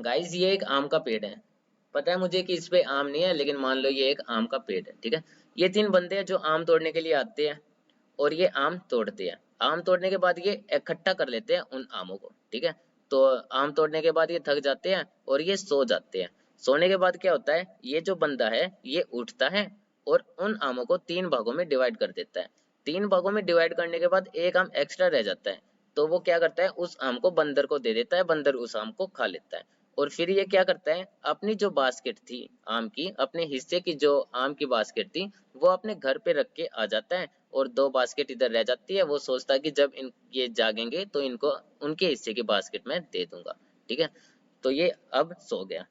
Guys ये एक आम का पेड़ है। पता है मुझे कि इस पे आम नहीं है, लेकिन मान लो ये एक आम का पेड़ है, ठीक है। ये तीन बंदे हैं जो आम तोड़ने के लिए आते हैं और ये आम तोड़ते हैं। आम तोड़ने के बाद ये इकट्ठा कर लेते हैं उन आमों को, ठीक है। तो आम तोड़ने के बाद ये थक जाते हैं और ये सो जाते हैं। सोने के बाद क्या होता है, ये जो बंदा है ये उठता है और उन आमों को तीन भागों में डिवाइड कर देता है। तीन भागों में डिवाइड करने के बाद एक आम एक्स्ट्रा रह जाता है। तो वो क्या करता है, उस आम को बंदर को दे देता है, बंदर उस आम को खा लेता है। और फिर ये क्या करता है, अपनी जो बास्केट थी आम की, अपने हिस्से की जो आम की बास्केट थी, वो अपने घर पे रख के आ जाता है। और दो बास्केट इधर रह जाती है। वो सोचता है कि जब इन ये जागेंगे तो इनको उनके हिस्से की बास्केट में दे दूंगा, ठीक है। तो ये अब सो गया।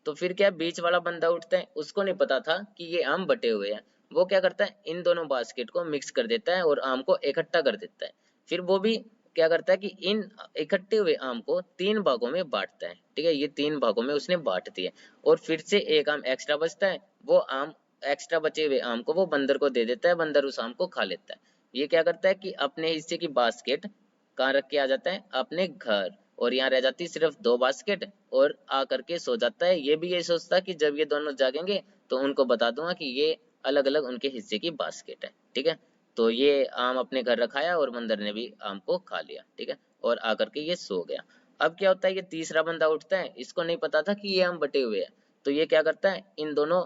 तो फिर क्या, बीच वाला बंदा उठता है, उसको नहीं पता था कि ये आम बटे हुए हैं। वो क्या करता है, इन दोनों बास्केट को मिक्स कर देता है और आम को इकट्ठा कर देता है। फिर वो भी क्या करता है कि इन इकट्ठे हुए आम को तीन भागों में बांटता है, ठीक है। ये तीन भागों में उसने बांट दिया और फिर से एक आम एक्स्ट्रा बचता है। वो आम एक्स्ट्रा बचे हुए आम को वो बंदर को दे देता है, बंदर उस आम को खा लेता है। ये क्या करता है कि अपने हिस्से की बास्केट कहाँ रख के आ जाता है, अपने घर। और यहाँ रह जाती सिर्फ दो बास्केट और आ करके सो जाता है। ये भी यही सोचता कि जब ये दोनों जागेंगे तो उनको बता दूंगा कि ये अलग अलग उनके हिस्से की बास्केट है, ठीक है। तो ये आम अपने घर रखाया और बंदर ने भी आम को खा लिया, ठीक है। और आकर के ये सो गया। अब क्या होता है, ये तीसरा बंदा उठता है, इसको नहीं पता था कि ये आम बटे हुए हैं। तो ये क्या करता है, इन दोनों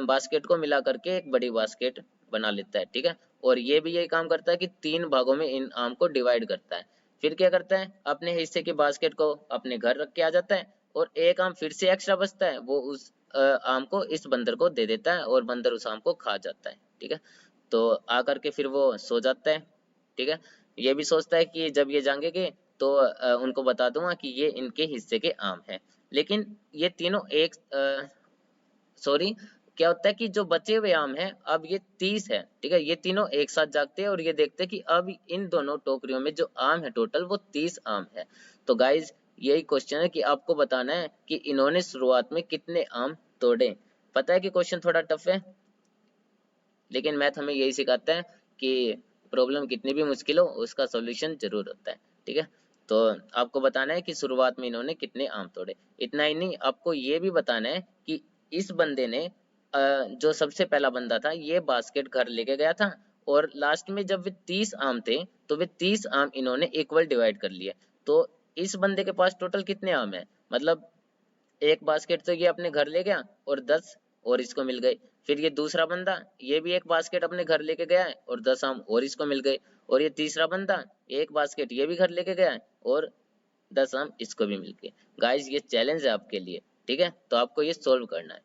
बास्केट को मिला करके एक बड़ी बास्केट बना लेता है, ठीक है। और ये भी यही काम करता है कि तीन भागों में इन आम को डिवाइड करता है। फिर क्या करता है, अपने हिस्से की बास्केट को अपने घर रख के आ जाता है और एक आम फिर से एक्स्ट्रा बचता है, वो उस आम को इस बंदर को दे देता है और बंदर उस आम को खा जाता है, ठीक है। तो आकर के फिर वो सो जाता है, ठीक है। ये भी सोचता है कि जब ये जागेंगे तो उनको बता दूंगा कि ये इनके हिस्से के आम है। लेकिन ये तीनों एक सॉरी, क्या होता है कि जो बचे हुए आम हैं, अब ये 30 है, ठीक है। ये तीनों एक साथ जागते हैं और ये देखते हैं कि अब इन दोनों टोकरियों में जो आम है टोटल वो 30 आम है। तो गाइज यही क्वेश्चन है कि आपको बताना है कि इन्होंने शुरुआत में कितने आम तोड़े। पता है कि क्वेश्चन थोड़ा टफ है, लेकिन मैथ हमें यही सिखाता है कि प्रॉब्लम कितनी भी मुश्किल हो उसका सॉल्यूशन जरूर होता है, ठीक है। तो आपको बताना है कि शुरुआत में इन्होंने कितने आम तोड़े। इतना ही नहीं, आपको ये भी बताना है कि इस बंदे ने जो सबसे पहला बंदा था ये बास्केट घर लेके गया था और लास्ट में जब वे 30 आम थे तो वे 30 आम इन्होंने इक्वल डिवाइड कर लिए। तो इस बंदे के पास टोटल कितने आम है, मतलब एक बास्केट तो ये अपने घर ले गया और 10 और इसको मिल गए। फिर ये दूसरा बंदा, ये भी एक बास्केट अपने घर लेके गया है और 10 आम और इसको मिल गए। और ये तीसरा बंदा, एक बास्केट ये भी घर लेके गया है और 10 आम इसको भी मिल गए। गाइस ये चैलेंज है आपके लिए, ठीक है। तो आपको ये सोल्व करना है।